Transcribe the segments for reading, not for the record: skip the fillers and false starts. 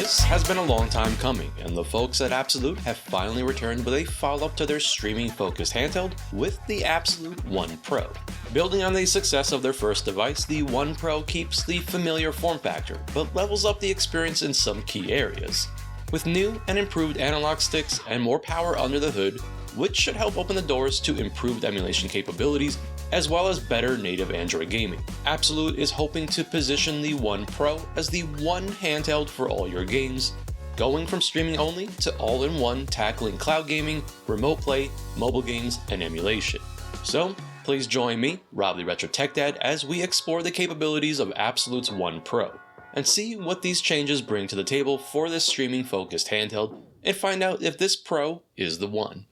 This has been a long time coming, and the folks at Abxylute have finally returned with a follow-up to their streaming-focused handheld with the Abxylute One Pro. Building on the success of their first device, the One Pro keeps the familiar form factor, but levels up the experience in some key areas. With new and improved analog sticks and more power under the hood, which should help open the doors to improved emulation capabilities, as well as better native Android gaming. Abxylute is hoping to position the One Pro as the one handheld for all your games, going from streaming only to all-in-one, tackling cloud gaming, remote play, mobile games, and emulation. So, please join me, Rob the Retro Tech Dad, as we explore the capabilities of Abxylute's One Pro, and see what these changes bring to the table for this streaming-focused handheld, and find out if this Pro is the one.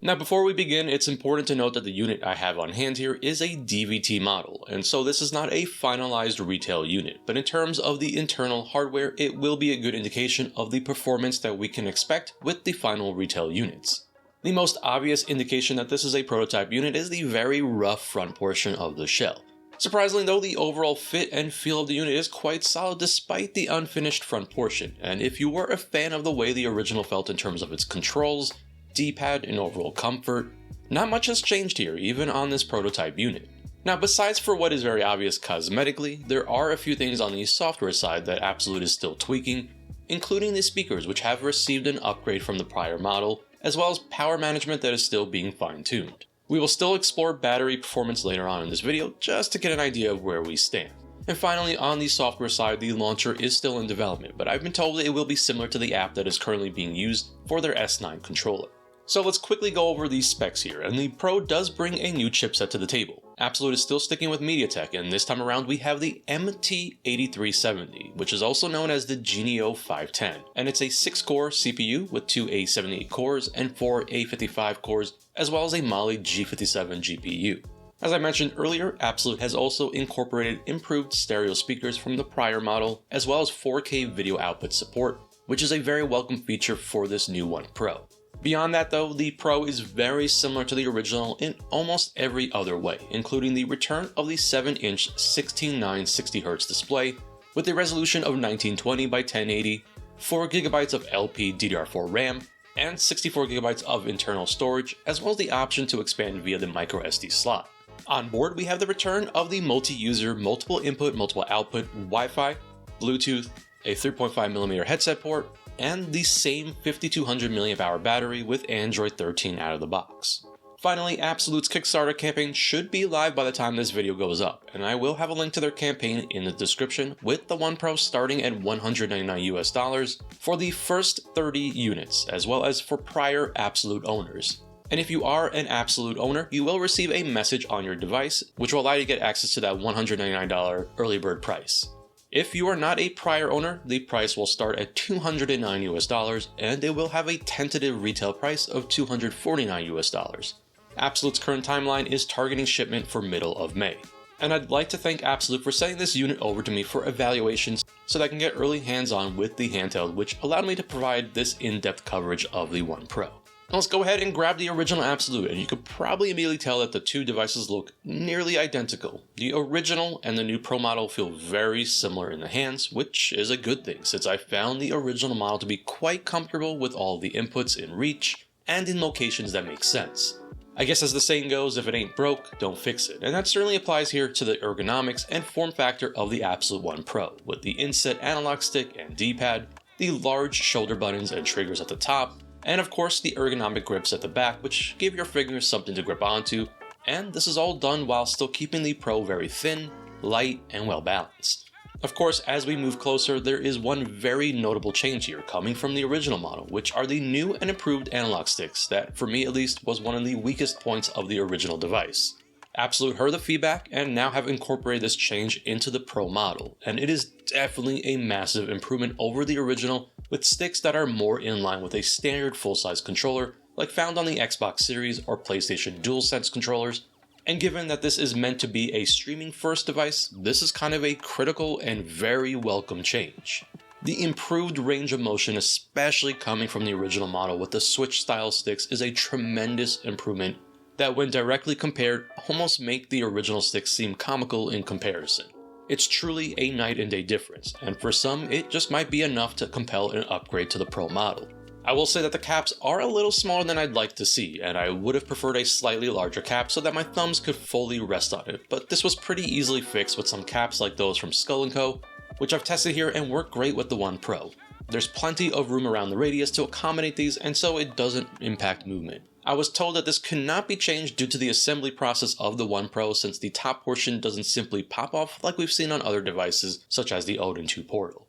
Now before we begin, it's important to note that the unit I have on hand here is a DVT model, and so this is not a finalized retail unit, but in terms of the internal hardware, it will be a good indication of the performance that we can expect with the final retail units. The most obvious indication that this is a prototype unit is the very rough front portion of the shell. Surprisingly though, the overall fit and feel of the unit is quite solid despite the unfinished front portion, and if you were a fan of the way the original felt in terms of its controls, D-pad, and overall comfort, not much has changed here, even on this prototype unit. Now besides for what is very obvious cosmetically, there are a few things on the software side that Abxylute is still tweaking, including the speakers, which have received an upgrade from the prior model, as well as power management that is still being fine-tuned. We will still explore battery performance later on in this video, just to get an idea of where we stand. And finally, on the software side, the launcher is still in development, but I've been told it will be similar to the app that is currently being used for their S9 controller. So let's quickly go over these specs here, and the Pro does bring a new chipset to the table. Abxylute is still sticking with Mediatek, and this time around we have the MT8370, which is also known as the Genio 510, and it's a 6-core CPU with 2 A78 cores and 4 A55 cores, as well as a Mali G57 GPU. As I mentioned earlier, Abxylute has also incorporated improved stereo speakers from the prior model, as well as 4K video output support, which is a very welcome feature for this new One Pro. Beyond that though, the Pro is very similar to the original in almost every other way, including the return of the 7-inch 16:9 60Hz display with a resolution of 1920 by 1080, 4GB of LP DDR4 RAM, and 64GB of internal storage, as well as the option to expand via the microSD slot. On board we have the return of the multi-user, multiple input, multiple output Wi-Fi, Bluetooth, a 3.5mm headset port, and the same 5200 mAh battery with Android 13 out of the box. Finally, Abxylute's Kickstarter campaign should be live by the time this video goes up, and I will have a link to their campaign in the description, with the One Pro starting at $199 for the first 30 units, as well as for prior Abxylute owners. And if you are an Abxylute owner, you will receive a message on your device, which will allow you to get access to that $199 early bird price. If you are not a prior owner, the price will start at $209 and it will have a tentative retail price of $249. Abxylute's current timeline is targeting shipment for middle of May. And I'd like to thank Abxylute for sending this unit over to me for evaluations so that I can get early hands-on with the handheld, which allowed me to provide this in-depth coverage of the One Pro. Now let's go ahead and grab the original Abxylute, and you could probably immediately tell that the two devices look nearly identical. The original and the new Pro model feel very similar in the hands, which is a good thing since I found the original model to be quite comfortable with all the inputs in reach and in locations that make sense. I guess as the saying goes, if it ain't broke, don't fix it, and that certainly applies here to the ergonomics and form factor of the Abxylute One Pro, with the inset analog stick and D-pad, the large shoulder buttons and triggers at the top, and of course the ergonomic grips at the back, which give your fingers something to grip onto, and this is all done while still keeping the Pro very thin, light, and well balanced. Of course, as we move closer, there is one very notable change here coming from the original model, which are the new and improved analog sticks that, for me at least, was one of the weakest points of the original device. Abxylute heard the feedback and now have incorporated this change into the Pro model, and it is definitely a massive improvement over the original, with sticks that are more in line with a standard full-size controller like found on the Xbox Series or PlayStation DualSense controllers, and given that this is meant to be a streaming first device, this is kind of a critical and very welcome change. The improved range of motion, especially coming from the original model with the Switch style sticks, is a tremendous improvement that when directly compared almost make the original sticks seem comical in comparison. It's truly a night and day difference, and for some it just might be enough to compel an upgrade to the Pro model. I will say that the caps are a little smaller than I'd like to see, and I would have preferred a slightly larger cap so that my thumbs could fully rest on it, but this was pretty easily fixed with some caps like those from Skull & Co, which I've tested here and work great with the One Pro. There's plenty of room around the radius to accommodate these, and so it doesn't impact movement. I was told that this could not be changed due to the assembly process of the One Pro, since the top portion doesn't simply pop off like we've seen on other devices such as the Odin 2 Portal.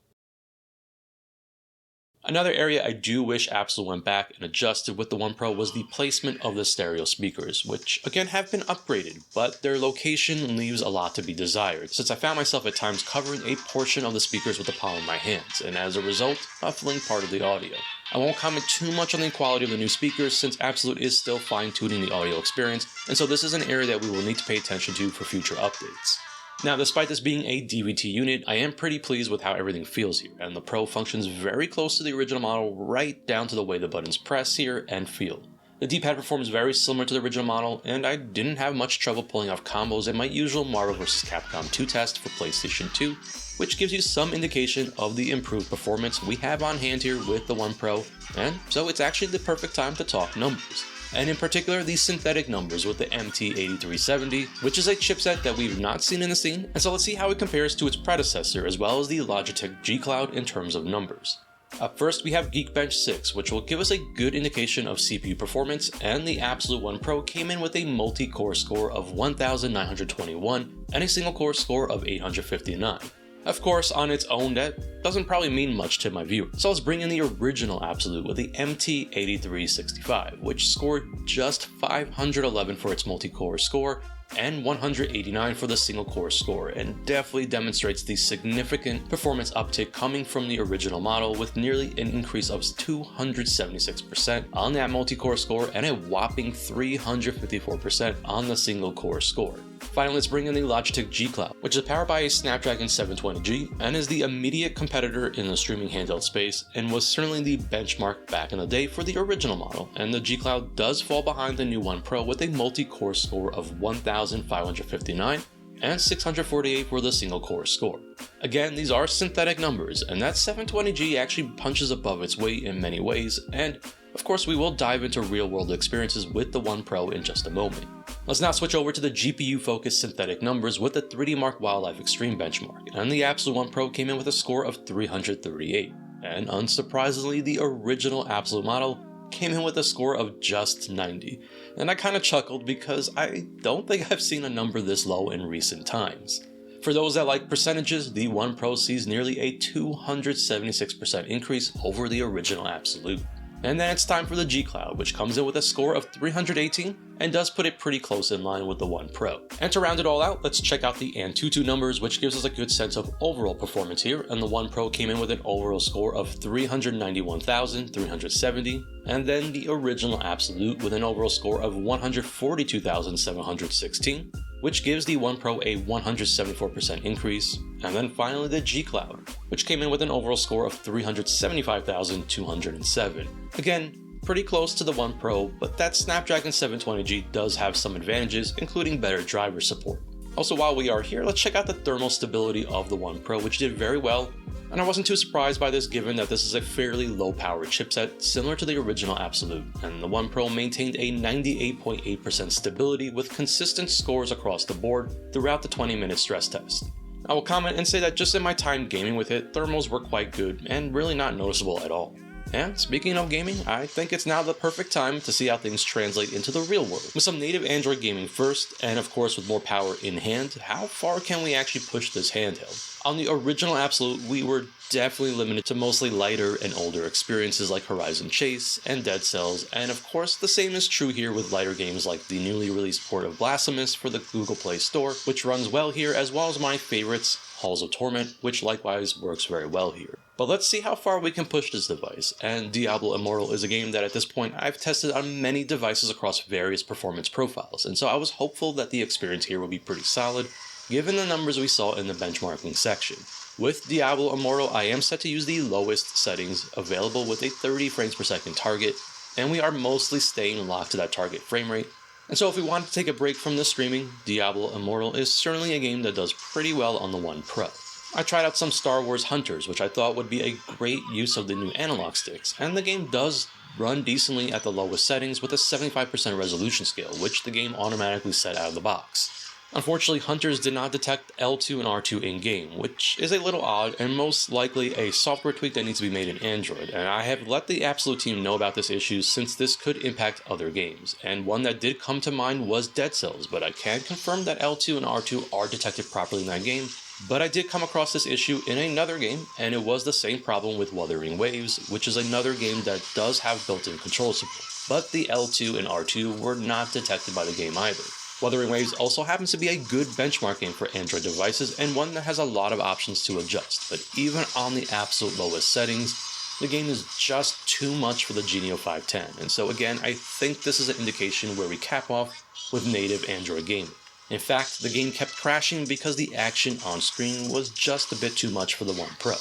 Another area I do wish Abxylute went back and adjusted with the One Pro was the placement of the stereo speakers, which again have been upgraded, but their location leaves a lot to be desired, since I found myself at times covering a portion of the speakers with the palm of my hands, and as a result, muffling part of the audio. I won't comment too much on the quality of the new speakers since Abxylute is still fine-tuning the audio experience, and so this is an area that we will need to pay attention to for future updates. Now, despite this being a DVT unit, I am pretty pleased with how everything feels here, and the Pro functions very close to the original model right down to the way the buttons press here and feel. The D-pad performs very similar to the original model, and I didn't have much trouble pulling off combos in my usual Marvel vs. Capcom 2 test for PlayStation 2, which gives you some indication of the improved performance we have on hand here with the One Pro, and so it's actually the perfect time to talk numbers. And in particular, the synthetic numbers with the MT8370, which is a chipset that we've not seen in the scene, and so let's see how it compares to its predecessor as well as the Logitech G Cloud in terms of numbers. Up first, we have Geekbench 6, which will give us a good indication of CPU performance, and the Abxylute One Pro came in with a multi-core score of 1921 and a single-core score of 859. Of course, on its own, that doesn't probably mean much to my viewer, so let's bring in the original Abxylute with the MT8365, which scored just 511 for its multi-core score and 189 for the single-core score, and definitely demonstrates the significant performance uptick coming from the original model with nearly an increase of 276% on that multi-core score and a whopping 354% on the single-core score. Finally, let's bring in the Logitech G Cloud, which is powered by a Snapdragon 720G and is the immediate competitor in the streaming handheld space and was certainly the benchmark back in the day for the original model, and the G Cloud does fall behind the new One Pro with a multi-core score of 1559 and 648 for the single-core score. Again, these are synthetic numbers, and that 720G actually punches above its weight in many ways, and of course we will dive into real-world experiences with the One Pro in just a moment. Let's now switch over to the GPU-focused synthetic numbers with the 3D Mark Wildlife Extreme benchmark, and the Abxylute One Pro came in with a score of 338, and unsurprisingly the original Abxylute model came in with a score of just 90, and I kinda chuckled because I don't think I've seen a number this low in recent times. For those that like percentages, the One Pro sees nearly a 276% increase over the original Abxylute. And then it's time for the G Cloud, which comes in with a score of 318 and does put it pretty close in line with the One Pro. And to round it all out, let's check out the Antutu numbers, which gives us a good sense of overall performance here, and the One Pro came in with an overall score of 391,370, and then the original Abxylute with an overall score of 142,716, which gives the One Pro a 174% increase, and then finally the G Cloud, which came in with an overall score of 375,207. Again, pretty close to the One Pro, but that Snapdragon 720G does have some advantages, including better driver support. Also, while we are here, let's check out the thermal stability of the One Pro, which did very well, and I wasn't too surprised by this given that this is a fairly low-power chipset similar to the original Abxylute, and the One Pro maintained a 98.8% stability with consistent scores across the board throughout the 20-minute stress test. I will comment and say that just in my time gaming with it, thermals were quite good and really not noticeable at all. And speaking of gaming, I think it's now the perfect time to see how things translate into the real world. With some native Android gaming first, and of course with more power in hand, how far can we actually push this handheld? On the original Abxylute, we were definitely limited to mostly lighter and older experiences like Horizon Chase and Dead Cells, and of course the same is true here with lighter games like the newly released port of Blasphemous for the Google Play Store, which runs well here, as well as my favorites, Halls of Torment, which likewise works very well here. But let's see how far we can push this device, and Diablo Immortal is a game that at this point I've tested on many devices across various performance profiles, and so I was hopeful that the experience here would be pretty solid, given the numbers we saw in the benchmarking section. With Diablo Immortal, I am set to use the lowest settings available with a 30 frames per second target, and we are mostly staying locked to that target frame rate. And so if we want to take a break from the streaming, Diablo Immortal is certainly a game that does pretty well on the One Pro. I tried out some Star Wars Hunters, which I thought would be a great use of the new analog sticks, and the game does run decently at the lowest settings with a 75% resolution scale, which the game automatically set out of the box. Unfortunately, Hunters did not detect L2 and R2 in-game, which is a little odd and most likely a software tweak that needs to be made in Android, and I have let the Abxylute team know about this issue since this could impact other games, and one that did come to mind was Dead Cells, but I can confirm that L2 and R2 are detected properly in that game. But I did come across this issue in another game, and it was the same problem with Wuthering Waves, which is another game that does have built-in control support, but the L2 and R2 were not detected by the game either. Wuthering Waves also happens to be a good benchmark game for Android devices, and one that has a lot of options to adjust, but even on the absolute lowest settings, the game is just too much for the Genio 510, and so again, I think this is an indication where we cap off with native Android gaming. In fact, the game kept crashing because the action on screen was just a bit too much for the One Pro.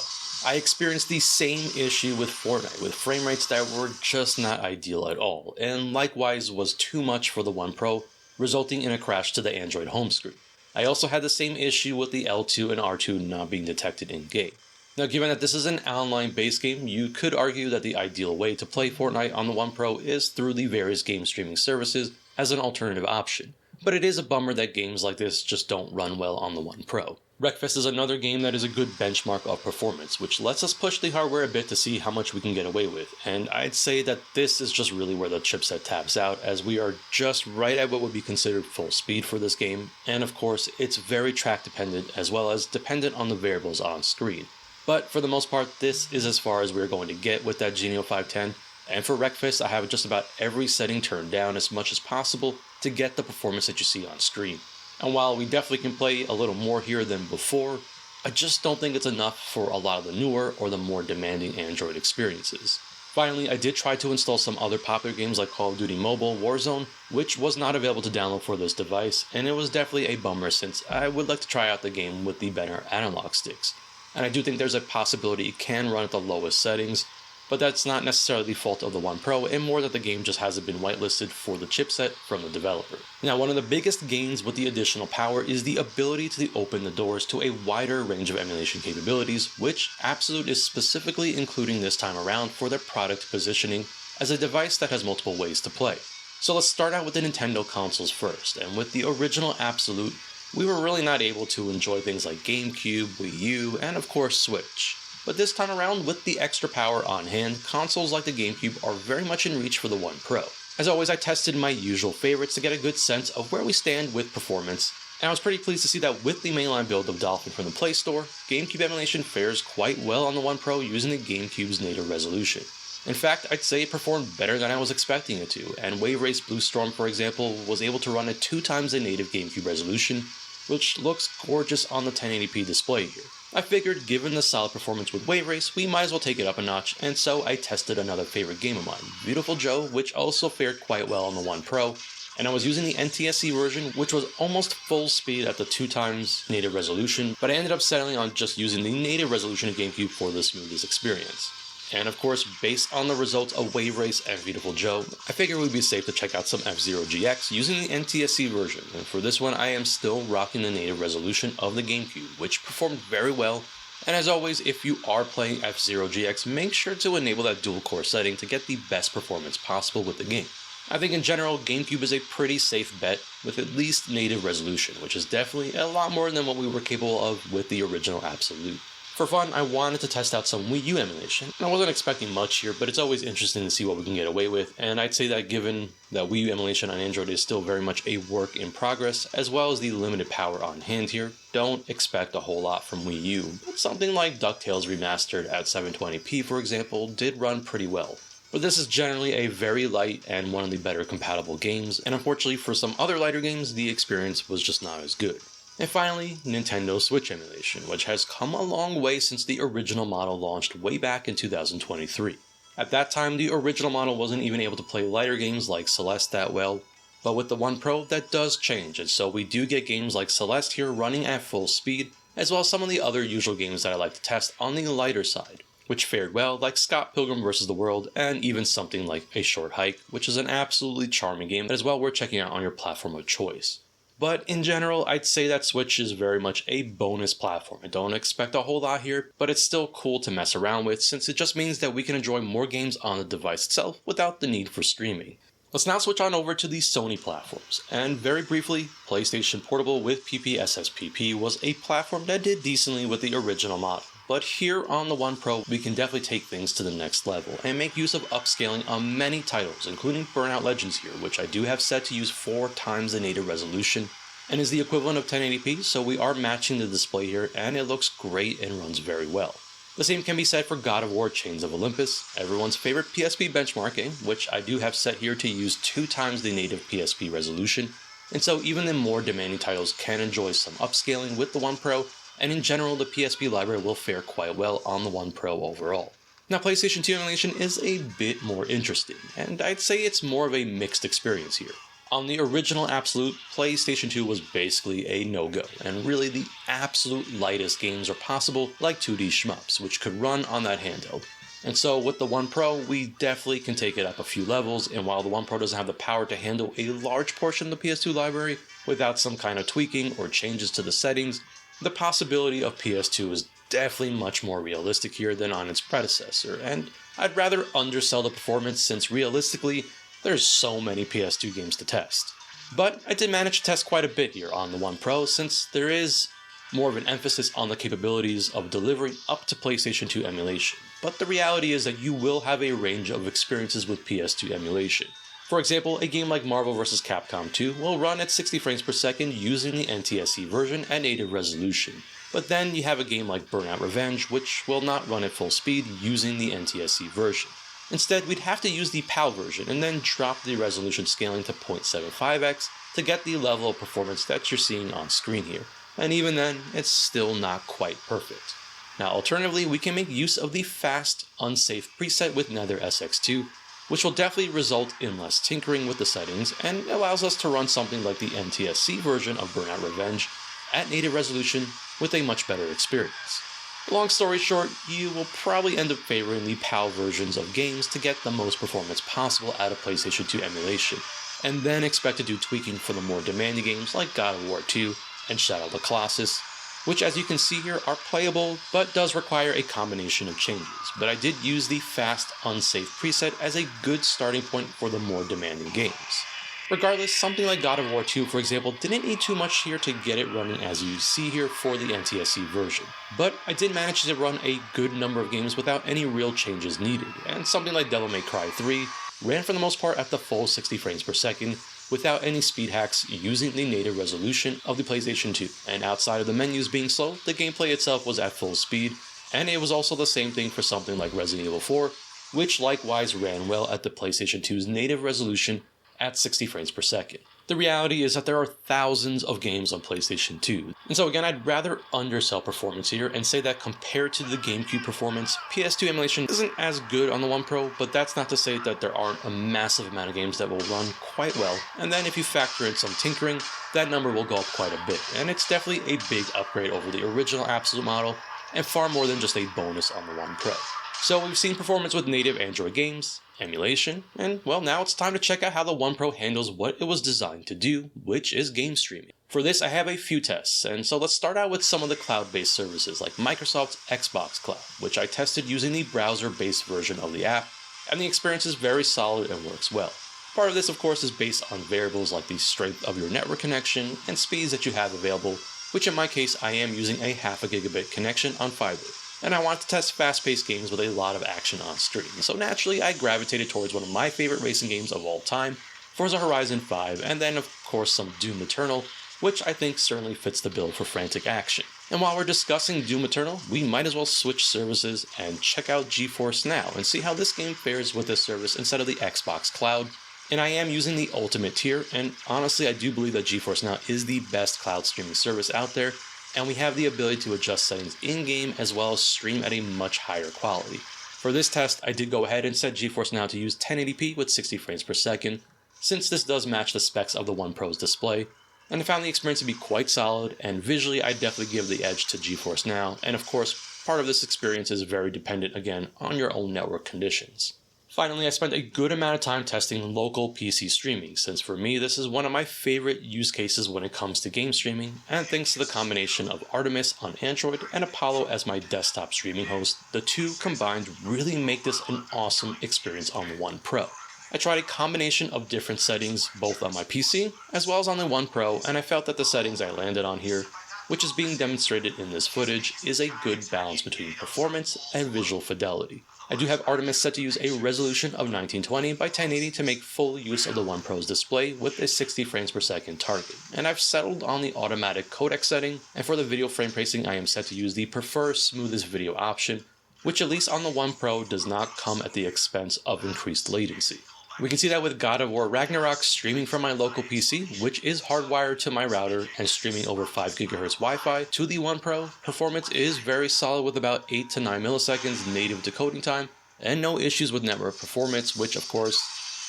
I experienced the same issue with Fortnite, with frame rates that were just not ideal at all, and likewise was too much for the One Pro, resulting in a crash to the Android home screen. I also had the same issue with the L2 and R2 not being detected in-game. Now, given that this is an online-based game, you could argue that the ideal way to play Fortnite on the One Pro is through the various game streaming services as an alternative option. But it is a bummer that games like this just don't run well on the One Pro. Wreckfest is another game that is a good benchmark of performance, which lets us push the hardware a bit to see how much we can get away with, and I'd say that this is just really where the chipset taps out, as we are just right at what would be considered full speed for this game, and of course, it's very track dependent as well as dependent on the variables on screen. But for the most part, this is as far as we're going to get with that Genio 510, and for Wreckfest, I have just about every setting turned down as much as possible to get the performance that you see on screen. And while we definitely can play a little more here than before, I just don't think it's enough for a lot of the newer or the more demanding Android experiences. Finally, I did try to install some other popular games like Call of Duty Mobile Warzone, which was not available to download for this device, and it was definitely a bummer since I would like to try out the game with the better analog sticks. And I do think there's a possibility it can run at the lowest settings, but that's not necessarily the fault of the One Pro, and more that the game just hasn't been whitelisted for the chipset from the developer. Now, one of the biggest gains with the additional power is the ability to open the doors to a wider range of emulation capabilities, which Abxylute is specifically including this time around for their product positioning as a device that has multiple ways to play. So let's start out with the Nintendo consoles first, and with the original Abxylute, we were really not able to enjoy things like Gamecube, Wii U, and of course Switch. But this time around, with the extra power on hand, consoles like the Gamecube are very much in reach for the One Pro. As always, I tested my usual favorites to get a good sense of where we stand with performance, and I was pretty pleased to see that with the mainline build of Dolphin from the Play Store, Gamecube emulation fares quite well on the One Pro using the Gamecube's native resolution. In fact, I'd say it performed better than I was expecting it to, and Wave Race Blue Storm, for example, was able to run at 2 times the native Gamecube resolution, which looks gorgeous on the 1080p display here. I figured given the solid performance with Wave Race, we might as well take it up a notch, and so I tested another favorite game of mine, Beautiful Joe, which also fared quite well on the One Pro, and I was using the NTSC version, which was almost full speed at the 2 times native resolution, but I ended up settling on just using the native resolution of GameCube for the smoothest experience. And of course, based on the results of Wave Race and Beautiful Joe, I figured it would be safe to check out some F-Zero GX using the NTSC version, and for this one I am still rocking the native resolution of the GameCube, which performed very well, and as always, if you are playing F-Zero GX, make sure to enable that dual core setting to get the best performance possible with the game. I think in general, GameCube is a pretty safe bet with at least native resolution, which is definitely a lot more than what we were capable of with the original Abxylute. For fun, I wanted to test out some Wii U emulation. I wasn't expecting much here, but it's always interesting to see what we can get away with, and I'd say that given that Wii U emulation on Android is still very much a work in progress, as well as the limited power on hand here, don't expect a whole lot from Wii U, but something like DuckTales Remastered at 720p, for example, did run pretty well. But this is generally a very light and one of the better compatible games, and unfortunately for some other lighter games, the experience was just not as good. And finally, Nintendo Switch emulation, which has come a long way since the original model launched way back in 2023. At that time, the original model wasn't even able to play lighter games like Celeste that well, But with the One Pro, that does change, and so we do get games like Celeste here running at full speed, as well as some of the other usual games that I like to test on the lighter side, which fared well, like Scott Pilgrim vs. the World, and even something like A Short Hike, which is an absolutely charming game that is well worth checking out on your platform of choice. But in general, I'd say that Switch is very much a bonus platform. I don't expect a whole lot here, but it's still cool to mess around with since it just means that we can enjoy more games on the device itself without the need for streaming. Let's now switch on over to the Sony platforms, and very briefly, PlayStation Portable with PPSSPP was a platform that did decently with the original model, but here on the One Pro we can definitely take things to the next level and make use of upscaling on many titles, including Burnout Legends here, which I do have set to use 4 times the native resolution, and is the equivalent of 1080p, so we are matching the display here, and it looks great and runs very well. The same can be said for God of War Chains of Olympus, everyone's favorite PSP benchmark game, which I do have set here to use 2 times the native PSP resolution, and so even the more demanding titles can enjoy some upscaling with the One Pro, and in general the PSP library will fare quite well on the One Pro overall. Now PlayStation 2 emulation is a bit more interesting, and I'd say it's more of a mixed experience here. On the original Abxylute, PlayStation 2 was basically a no-go, and really the absolute lightest games are possible, like 2D shmups, which could run on that handheld. And so with the One Pro, we definitely can take it up a few levels, and while the One Pro doesn't have the power to handle a large portion of the PS2 library without some kind of tweaking or changes to the settings, the possibility of PS2 is definitely much more realistic here than on its predecessor, and I'd rather undersell the performance since realistically, there's so many PS2 games to test. But I did manage to test quite a bit here on the One Pro since there is more of an emphasis on the capabilities of delivering up to PlayStation 2 emulation. But the reality is that you will have a range of experiences with PS2 emulation. For example, a game like Marvel vs. Capcom 2 will run at 60 frames per second using the NTSC version at native resolution. But then you have a game like Burnout Revenge which will not run at full speed using the NTSC version. Instead, we'd have to use the PAL version and then drop the resolution scaling to 0.75x to get the level of performance that you're seeing on screen here, and even then, it's still not quite perfect. Now alternatively, we can make use of the fast, unsafe preset with Nether SX2, which will definitely result in less tinkering with the settings and allows us to run something like the NTSC version of Burnout Revenge at native resolution with a much better experience. Long story short, you will probably end up favoring the PAL versions of games to get the most performance possible out of PlayStation 2 emulation, and then expect to do tweaking for the more demanding games like God of War 2 and Shadow of the Colossus, which as you can see here are playable but does require a combination of changes, but I did use the fast, unsafe preset as a good starting point for the more demanding games. Regardless, something like God of War 2, for example, didn't need too much here to get it running as you see here for the NTSC version. But I did manage to run a good number of games without any real changes needed, and something like Devil May Cry 3 ran for the most part at the full 60 frames per second without any speed hacks using the native resolution of the PlayStation 2, and outside of the menus being slow, the gameplay itself was at full speed, and it was also the same thing for something like Resident Evil 4, which likewise ran well at the PlayStation 2's native resolution at 60 frames per second. The reality is that there are thousands of games on PlayStation 2, and so again I'd rather undersell performance here and say that compared to the Gamecube performance, PS2 emulation isn't as good on the One Pro, but that's not to say that there aren't a massive amount of games that will run quite well, and then if you factor in some tinkering, that number will go up quite a bit, and it's definitely a big upgrade over the original Abxylute model, and far more than just a bonus on the One Pro. So we've seen performance with native Android games, emulation, and well now it's time to check out how the One Pro handles what it was designed to do, which is game streaming. For this I have a few tests, and so let's start out with some of the cloud-based services like Microsoft's Xbox Cloud, which I tested using the browser-based version of the app, and the experience is very solid and works well. Part of this of course is based on variables like the strength of your network connection and speeds that you have available, which in my case I am using a half a gigabit connection on fiber. And I want to test fast-paced games with a lot of action on stream, so naturally I gravitated towards one of my favorite racing games of all time, Forza Horizon 5, and then of course some Doom Eternal, which I think certainly fits the bill for frantic action. And while we're discussing Doom Eternal, we might as well switch services and check out Geforce Now and see how this game fares with this service instead of the Xbox Cloud. And I am using the Ultimate tier, and honestly I do believe that Geforce Now is the best cloud streaming service out there, and we have the ability to adjust settings in-game as well as stream at a much higher quality. For this test, I did go ahead and set Geforce Now to use 1080p with 60 frames per second, since this does match the specs of the One Pro's display, and I found the experience to be quite solid, and visually I definitely give the edge to Geforce Now, and of course, part of this experience is very dependent again on your own network conditions. Finally, I spent a good amount of time testing local PC streaming, since for me this is one of my favorite use cases when it comes to game streaming, and thanks to the combination of Artemis on Android and Apollo as my desktop streaming host, the two combined really make this an awesome experience on the One Pro. I tried a combination of different settings both on my PC as well as on the One Pro, and I felt that the settings I landed on here, which is being demonstrated in this footage, is a good balance between performance and visual fidelity. I do have Artemis set to use a resolution of 1920 by 1080 to make full use of the One Pro's display with a 60 frames per second target, and I've settled on the automatic codec setting, and for the video frame pacing I am set to use the prefer smoothest video option, which at least on the One Pro does not come at the expense of increased latency. We can see that with God of War Ragnarok streaming from my local PC, which is hardwired to my router and streaming over 5 GHz Wi-Fi to the One Pro, performance is very solid with about 8 to 9 milliseconds native decoding time, and no issues with network performance, which of course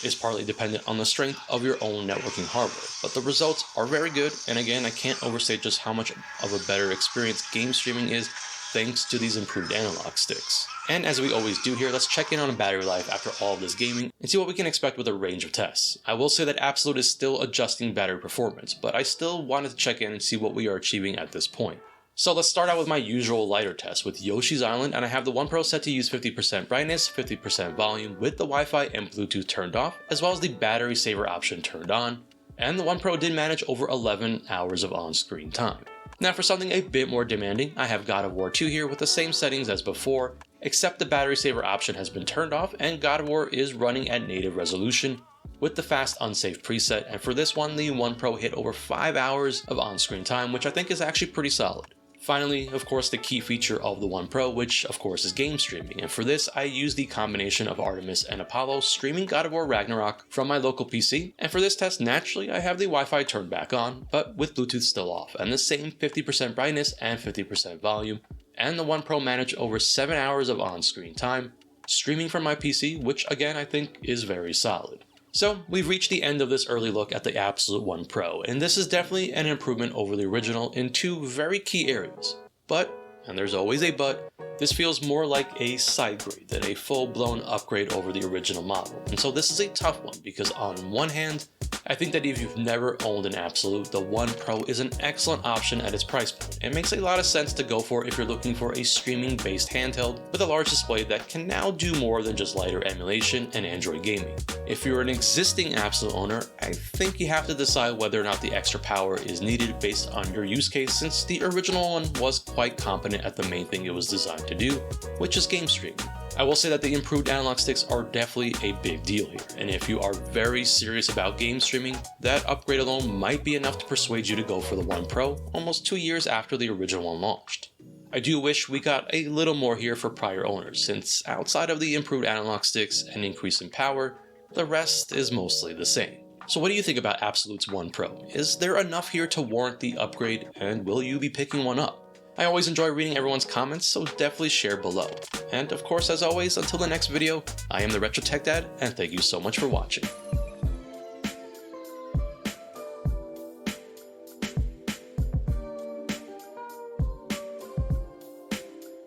is partly dependent on the strength of your own networking hardware. But the results are very good, and again, I can't overstate just how much of a better experience game streaming is thanks to these improved analog sticks. And as we always do here, let's check in on battery life after all of this gaming and see what we can expect with a range of tests. I will say that Abxylute is still adjusting battery performance, but I still wanted to check in and see what we are achieving at this point. So let's start out with my usual lighter test with Yoshi's Island, and I have the One Pro set to use 50% brightness, 50% volume with the Wi-Fi and Bluetooth turned off, as well as the battery saver option turned on, and the One Pro did manage over 11 hours of on-screen time. Now for something a bit more demanding, I have God of War 2 here with the same settings as before, except the battery saver option has been turned off and God of War is running at native resolution with the fast unsafe preset, and for this one the One Pro hit over 5 hours of on-screen time, which I think is actually pretty solid. Finally, of course, the key feature of the One Pro, which of course is game streaming, and for this I use the combination of Artemis and Apollo streaming God of War Ragnarok from my local PC, and for this test naturally I have the Wi-Fi turned back on, but with Bluetooth still off, and the same 50% brightness and 50% volume, and the One Pro managed over 7 hours of on-screen time, streaming from my PC, which again I think is very solid. So we've reached the end of this early look at the Abxylute One Pro, and this is definitely an improvement over the original in two very key areas. But, and there's always a but, this feels more like a side grade than a full-blown upgrade over the original model. And so this is a tough one because on one hand, I think that if you've never owned an Abxylute, the One Pro is an excellent option at its price point. It makes a lot of sense to go for if you're looking for a streaming-based handheld with a large display that can now do more than just lighter emulation and Android gaming. If you're an existing Abxylute owner, I think you have to decide whether or not the extra power is needed based on your use case, since the original one was quite competent at the main thing it was designed to do, which is game streaming. I will say that the improved analog sticks are definitely a big deal here, and if you are very serious about game streaming, that upgrade alone might be enough to persuade you to go for the One Pro almost 2 years after the original one launched. I do wish we got a little more here for prior owners, since outside of the improved analog sticks and increase in power, the rest is mostly the same. So what do you think about Abxylute's One Pro? Is there enough here to warrant the upgrade, and will you be picking one up? I always enjoy reading everyone's comments, so definitely share below. And of course, as always, until the next video, I am the Retro Tech Dad, and thank you so much for watching.